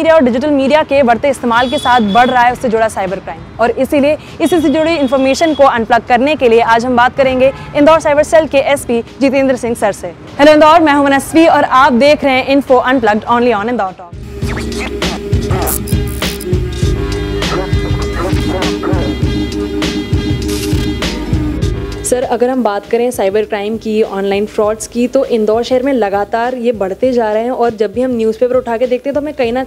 Media और digital media के बढ़ते इस्तेमाल के साथ बढ़ रहा है उससे जुड़ा साइबर क्राइम, और इसीलिए इसी से जुड़ी इन्फॉर्मेशन को अनप्लग करने के लिए आज हम बात करेंगे इंदौर साइबर सेल के एसपी जितेंद्र सिंह सर से। हेलो इंदौर, मैं हूं मनस्वी और आप देख रहे हैं info unplugged only on Indore talk. Sir, अगर हम बात करें साइबर क्राइम की, ऑनलाइन फ्रॉड्स की, तो इंदौर शहर में लगातार ये बढ़ते जा रहे हैं और जब भी हम न्यूज़पेपर उठा के देखते हैं तो हमें कहीं ना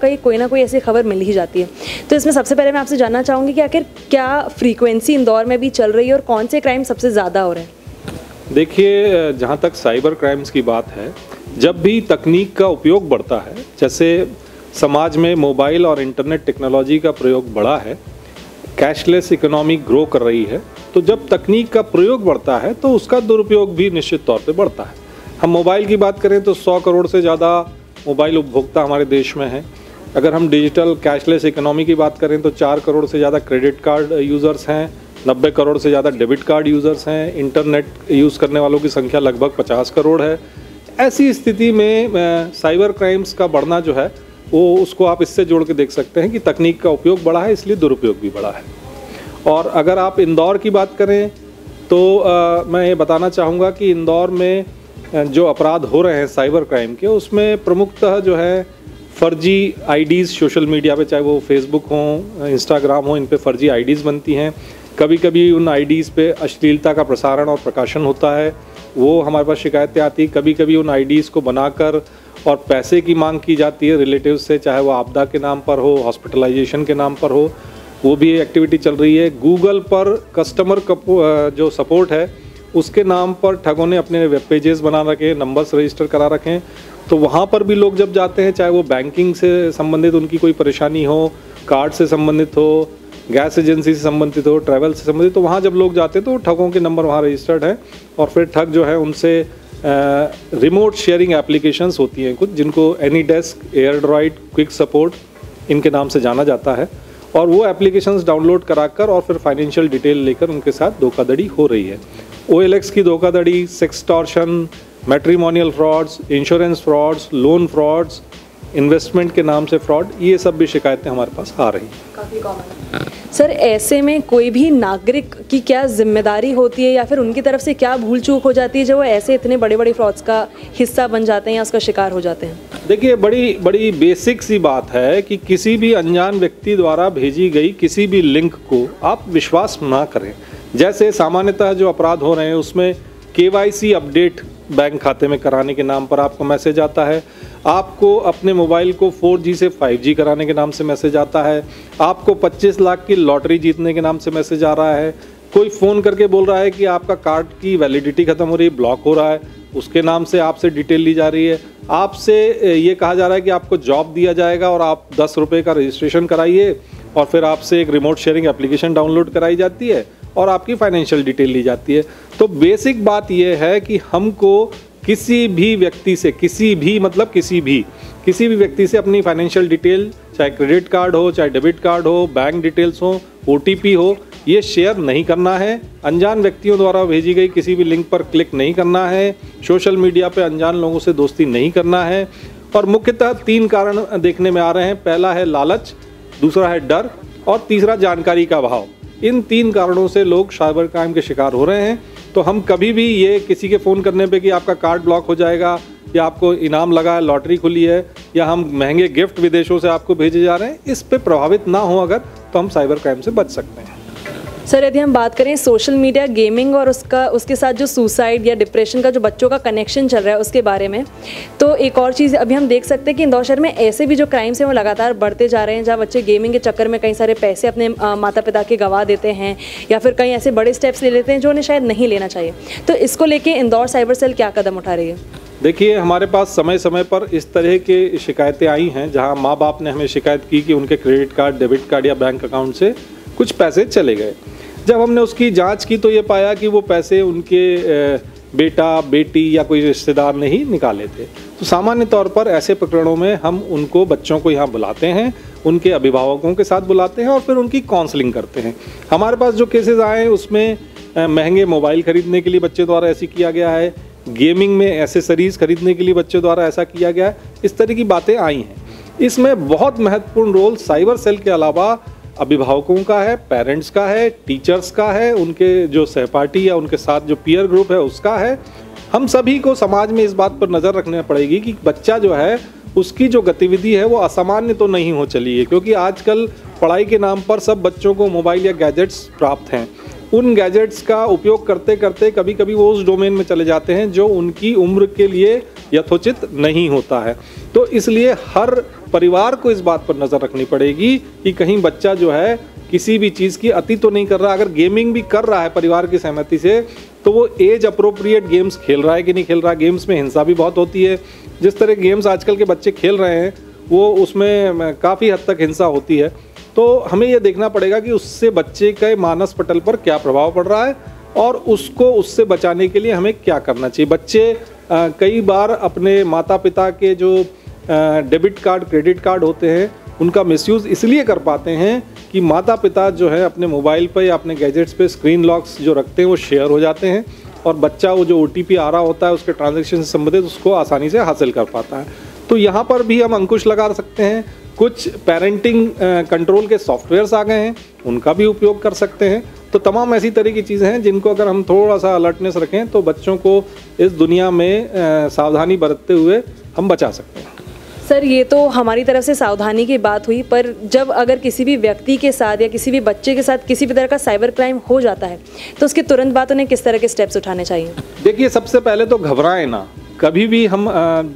कोई ऐसी खबर मिल ही जाती है। तो इसमें सबसे पहले मैं आपसे जानना चाहूँगी कि आखिर क्या फ्रीक्वेंसी इंदौर में भी चल रही है और कौन से क्राइम सबसे ज़्यादा हो रहे हैं? देखिए, जहाँ तक साइबर क्राइम्स की बात है, जब भी तकनीक का उपयोग बढ़ता है, जैसे समाज में मोबाइल और इंटरनेट टेक्नोलॉजी का प्रयोग बढ़ा है, कैशलेस इकोनॉमी ग्रो कर रही है, तो जब तकनीक का प्रयोग बढ़ता है तो उसका दुरुपयोग भी निश्चित तौर पे बढ़ता है। हम मोबाइल की बात करें तो 100 करोड़ से ज़्यादा मोबाइल उपभोक्ता हमारे देश में हैं। अगर हम डिजिटल कैशलेस इकोनॉमी की बात करें तो 4 करोड़ से ज़्यादा क्रेडिट कार्ड यूज़र्स हैं, 90 करोड़ से ज़्यादा डेबिट कार्ड यूज़र्स हैं, इंटरनेट यूज़ करने वालों की संख्या लगभग 50 करोड़ है। ऐसी स्थिति में साइबर क्राइम्स का बढ़ना जो है वो उसको आप इससे जोड़ के देख सकते हैं कि तकनीक का उपयोग बढ़ा है, इसलिए दुरुपयोग भी बढ़ा है। और अगर आप इंदौर की बात करें तो मैं ये बताना चाहूँगा कि इंदौर में जो अपराध हो रहे हैं साइबर क्राइम के, उसमें प्रमुखतः जो है फर्जी आईडीज़ सोशल मीडिया पे, चाहे वो फेसबुक हो, इंस्टाग्राम हो, इन पे फर्जी आईडीज़ बनती हैं। कभी कभी उन आईडीज़ पे अश्लीलता का प्रसारण और प्रकाशन होता है, वो हमारे पास शिकायतें आती। कभी कभी उन आईडीज़ को बनाकर और पैसे की मांग की जाती है रिलेटिव्स से, चाहे वो आपदा के नाम पर हो, हॉस्पिटलाइजेशन के नाम पर हो, वो भी एक्टिविटी चल रही है। गूगल पर कस्टमर जो सपोर्ट है उसके नाम पर ठगों ने अपने वेब पेजेस बना रखे, नंबर्स रजिस्टर करा रखे हैं, तो वहाँ पर भी लोग जब जाते हैं, चाहे वो बैंकिंग से संबंधित उनकी कोई परेशानी हो, कार्ड से संबंधित हो, गैस एजेंसी से संबंधित हो, ट्रैवल से संबंधित, तो वहाँ जब लोग जाते हैं तो ठगों के नंबर वहाँ रजिस्टर्ड हैं और फिर ठग जो है उनसे रिमोट शेयरिंग एप्लीकेशंस होती हैं कुछ, जिनको एनीडेस्क, एयरड्रॉइड, क्विक सपोर्ट इनके नाम से जाना जाता है, और वो एप्लीकेशंस डाउनलोड कराकर और फिर फाइनेंशियल डिटेल लेकर उनके साथ धोखाधड़ी हो रही है। OLX की धोखाधड़ी, sextortion, matrimonial frauds, insurance frauds, loan frauds, investment के नाम से फ्रॉड, ये सब भी शिकायतें हमारे पास आ रही हैं। काफ़ी कॉमन है। सर, ऐसे में कोई भी नागरिक की क्या जिम्मेदारी होती है या फिर उनकी तरफ से क्या भूल चूक हो जाती है जो वो ऐसे इतने बड़े बड़े फ्रॉड्स का हिस्सा बन जाते हैं या उसका शिकार हो जाते हैं? देखिए, बड़ी बेसिक सी बात है कि किसी भी अनजान व्यक्ति द्वारा भेजी गई किसी भी लिंक को आप विश्वास ना करें। जैसे सामान्यतः जो अपराध हो रहे हैं उसमें KYC अपडेट बैंक खाते में कराने के नाम पर आपको मैसेज आता है, आपको अपने मोबाइल को 4G से 5G कराने के नाम से मैसेज आता है, आपको 25 लाख की लॉटरी जीतने के नाम से मैसेज आ रहा है, कोई फ़ोन करके बोल रहा है कि आपका कार्ड की वैलिडिटी ख़त्म हो रही है, ब्लॉक हो रहा है, उसके नाम से आपसे डिटेल ली जा रही है, आपसे ये कहा जा रहा है कि आपको जॉब दिया जाएगा और आप 10 रुपये का रजिस्ट्रेशन कराइए, और फिर आपसे एक रिमोट शेयरिंग एप्लीकेशन डाउनलोड कराई जाती है और आपकी फाइनेंशियल डिटेल ली जाती है। तो बेसिक बात यह है कि हमको किसी भी व्यक्ति से, किसी भी व्यक्ति से अपनी फाइनेंशियल डिटेल, चाहे क्रेडिट कार्ड हो, चाहे डेबिट कार्ड हो, बैंक डिटेल्स हो, OTP हो, ये शेयर नहीं करना है। अनजान व्यक्तियों द्वारा भेजी गई किसी भी लिंक पर क्लिक नहीं करना है। सोशल मीडिया पे अनजान लोगों से दोस्ती नहीं करना है। और मुख्यतः 3 कारण देखने में आ रहे हैं। पहला है लालच, दूसरा है डर और तीसरा जानकारी का अभाव। इन 3 कारणों से लोग साइबर क्राइम के शिकार हो रहे हैं। तो हम कभी भी ये किसी के फ़ोन करने पे कि आपका कार्ड ब्लॉक हो जाएगा या आपको इनाम लगा है, लॉटरी खुली है, या हम महंगे गिफ्ट विदेशों से आपको भेजे जा रहे हैं, इस पे प्रभावित ना हो अगर, तो हम साइबर क्राइम से बच सकते हैं। सर, यदि हम बात करें सोशल मीडिया, गेमिंग और उसके साथ जो सुसाइड या डिप्रेशन का जो बच्चों का कनेक्शन चल रहा है उसके बारे में, तो एक और चीज़ अभी हम देख सकते हैं कि इंदौर शहर में ऐसे भी जो क्राइम्स हैं वो लगातार बढ़ते जा रहे हैं, जहाँ बच्चे गेमिंग के चक्कर में कई सारे पैसे अपने माता पिता के गंवा देते हैं या फिर कई ऐसे बड़े स्टेप्स ले लेते हैं जो उन्हें शायद नहीं लेना चाहिए। तो इसको लेके इंदौर साइबर सेल क्या कदम उठा रही है? देखिए, हमारे पास समय समय पर इस तरह के शिकायतें आई हैं जहाँ माँ बाप ने हमें शिकायत की कि उनके क्रेडिट कार्ड, डेबिट कार्ड या बैंक अकाउंट से कुछ पैसे चले गए। जब हमने उसकी जांच की तो ये पाया कि वो पैसे उनके बेटा, बेटी या कोई रिश्तेदार ने ही निकाले थे। तो सामान्य तौर पर ऐसे प्रकरणों में हम उनको, बच्चों को यहाँ बुलाते हैं, उनके अभिभावकों के साथ बुलाते हैं और फिर उनकी काउंसलिंग करते हैं। हमारे पास जो केसेस आए उसमें महंगे मोबाइल खरीदने के लिए बच्चे द्वारा ऐसे किया गया है, गेमिंग में एसेसरीज खरीदने के लिए बच्चे द्वारा ऐसा किया गया है, इस तरह की बातें आई हैं। इसमें बहुत महत्वपूर्ण रोल साइबर सेल के अलावा अभिभावकों का है, पेरेंट्स का है, टीचर्स का है, उनके जो सहपाठी या उनके साथ जो पीयर ग्रुप है उसका है। हम सभी को समाज में इस बात पर नज़र रखनी पड़ेगी कि बच्चा जो है उसकी जो गतिविधि है वो असामान्य तो नहीं हो चली है, क्योंकि आजकल पढ़ाई के नाम पर सब बच्चों को मोबाइल या गैजेट्स प्राप्त हैं। उन गैजेट्स का उपयोग करते करते कभी कभी वो उस डोमेन में चले जाते हैं जो उनकी उम्र के लिए यथोचित नहीं होता है। तो इसलिए हर परिवार को इस बात पर नज़र रखनी पड़ेगी कि कहीं बच्चा जो है किसी भी चीज़ की अति तो नहीं कर रहा। अगर गेमिंग भी कर रहा है परिवार की सहमति से, तो वो एज अप्रोप्रिएट गेम्स खेल रहा है कि नहीं खेल रहा। गेम्स में हिंसा भी बहुत होती है। जिस तरह गेम्स आजकल के बच्चे खेल रहे हैं वो उसमें काफ़ी हद तक हिंसा होती है। तो हमें ये देखना पड़ेगा कि उससे बच्चे के मानस पटल पर क्या प्रभाव पड़ रहा है और उसको उससे बचाने के लिए हमें क्या करना चाहिए। बच्चे कई बार अपने माता पिता के जो डेबिट कार्ड, क्रेडिट कार्ड होते हैं उनका मिसयूज़ इसलिए कर पाते हैं कि माता पिता जो है अपने मोबाइल पर या अपने गैजेट्स पे स्क्रीन लॉक्स जो रखते हैं वो शेयर हो जाते हैं और बच्चा वो जो OTP आ रहा होता है उसके ट्रांजैक्शन से संबंधित उसको आसानी से हासिल कर पाता है। तो यहाँ पर भी हम अंकुश लगा सकते हैं। कुछ पेरेंटिंग कंट्रोल के सॉफ्टवेयर्स आ गए हैं, उनका भी उपयोग कर सकते हैं। तो तमाम ऐसी तरह की चीज़ें हैं जिनको अगर हम थोड़ा सा अलर्टनेस रखें तो बच्चों को इस दुनिया में सावधानी बरतते हुए हम बचा सकते हैं। सर, ये तो हमारी तरफ से सावधानी की बात हुई, पर जब अगर किसी भी व्यक्ति के साथ या किसी भी बच्चे के साथ किसी भी तरह का साइबर क्राइम हो जाता है तो उसके तुरंत बाद उन्हें किस तरह के स्टेप्स उठाने चाहिए? देखिए, सबसे पहले तो घबराएं ना। कभी भी हम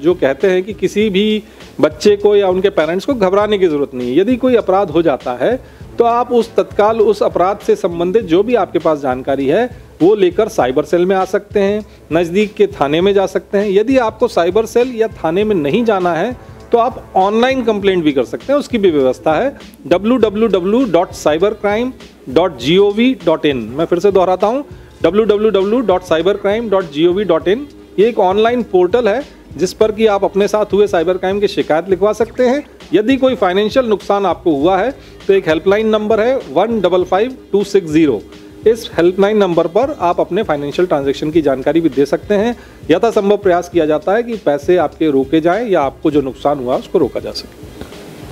जो कहते हैं कि किसी भी बच्चे को या उनके पेरेंट्स को घबराने की ज़रूरत नहीं है। यदि कोई अपराध हो जाता है तो आप तत्काल उस अपराध से संबंधित जो भी आपके पास जानकारी है वो लेकर साइबर सेल में आ सकते हैं, नज़दीक के थाने में जा सकते हैं। यदि आपको साइबर सेल या थाने में नहीं जाना है तो आप ऑनलाइन कंप्लेंट भी कर सकते हैं, उसकी भी व्यवस्था है। www.cybercrime.gov.in। मैं फिर से दोहराता हूँ, www.cybercrime.gov.in। ये एक ऑनलाइन पोर्टल है जिस पर कि आप अपने साथ हुए साइबर क्राइम की शिकायत लिखवा सकते हैं। यदि कोई फाइनेंशियल नुकसान आपको हुआ है तो एक हेल्पलाइन नंबर है 155260। इस हेल्पलाइन नंबर पर आप अपने फाइनेंशियल ट्रांजैक्शन की जानकारी भी दे सकते हैं। यथासंभव प्रयास किया जाता है कि पैसे आपके रोके जाएं या आपको जो नुकसान हुआ उसको रोका जा सके।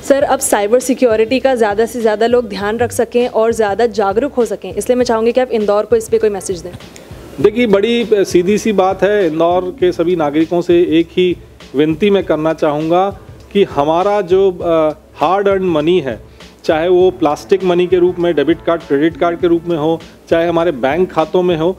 सर, अब साइबर सिक्योरिटी का ज़्यादा से ज़्यादा लोग ध्यान रख सकें और ज़्यादा जागरूक हो सकें, इसलिए मैं चाहूँगी कि आप इंदौर को इस पर कोई मैसेज दें। देखिए, बड़ी सीधी सी बात है। इंदौर के सभी नागरिकों से एक ही विनती मैं करना चाहूँगा कि हमारा जो हार्ड अर्न मनी है, चाहे वो प्लास्टिक मनी के रूप में, डेबिट कार्ड, क्रेडिट कार्ड के रूप में हो, चाहे हमारे बैंक खातों में हो,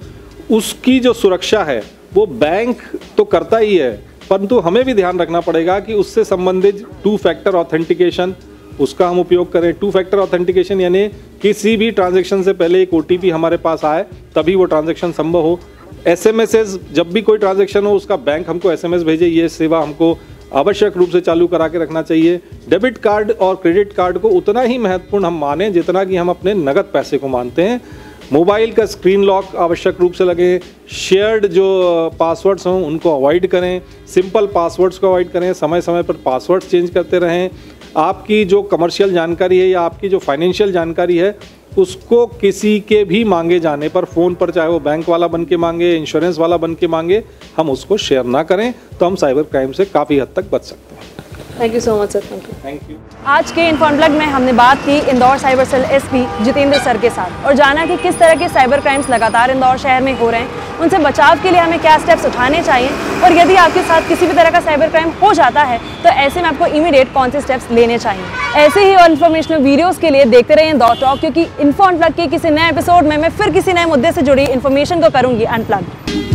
उसकी जो सुरक्षा है वो बैंक तो करता ही है, परंतु हमें भी ध्यान रखना पड़ेगा कि उससे संबंधित 2 फैक्टर ऑथेंटिकेशन उसका हम उपयोग करें। 2 फैक्टर ऑथेंटिकेशन यानी किसी भी ट्रांजैक्शन से पहले एक OTP हमारे पास आए तभी वो ट्रांजैक्शन संभव हो। SMSs, जब भी कोई ट्रांजैक्शन हो उसका बैंक हमको SMS भेजे, ये सेवा हमको आवश्यक रूप से चालू करा के रखना चाहिए। डेबिट कार्ड और क्रेडिट कार्ड को उतना ही महत्वपूर्ण हम माने जितना कि हम अपने नगद पैसे को मानते हैं। मोबाइल का स्क्रीन लॉक आवश्यक रूप से लगे। शेयर्ड जो पासवर्ड्स हों उनको अवॉइड करें, सिंपल पासवर्ड्स को अवॉइड करें, समय समय पर पासवर्ड्स चेंज करते रहें। आपकी जो कमर्शियल जानकारी है या आपकी जो फाइनेंशियल जानकारी है उसको किसी के भी मांगे जाने पर, फ़ोन पर, चाहे वो बैंक वाला बन के मांगे, इंश्योरेंस वाला बन के मांगे, हम उसको शेयर ना करें तो हम साइबर क्राइम से काफ़ी हद तक बच सकते हैं। Thank you so much sir. Thank you. आज के इन्फो अनप्लग्ड में हमने बात की Indore cyber cell SP Jitendra sir के साथ और जाना कि किस तरह के साइबर क्राइम्स लगातार इंदौर शहर में हो रहे हैं, उनसे बचाव के लिए हमें क्या स्टेप्स उठाने चाहिए और यदि आपके साथ किसी भी तरह का साइबर क्राइम हो जाता है तो ऐसे में आपको इमीडिएट कौन से स्टेप्स लेने चाहिए। ऐसे ही और इन्फॉर्मेशनल वीडियोज़ के लिए देखते रहिए इंदौर टॉक, क्योंकि इन्फो अनप्लग्ड के किसी नए एपिसोड में मैं फिर किसी नए मुद्दे से जुड़ी इन्फॉर्मेशन को करूँगी अनप्लग्ड।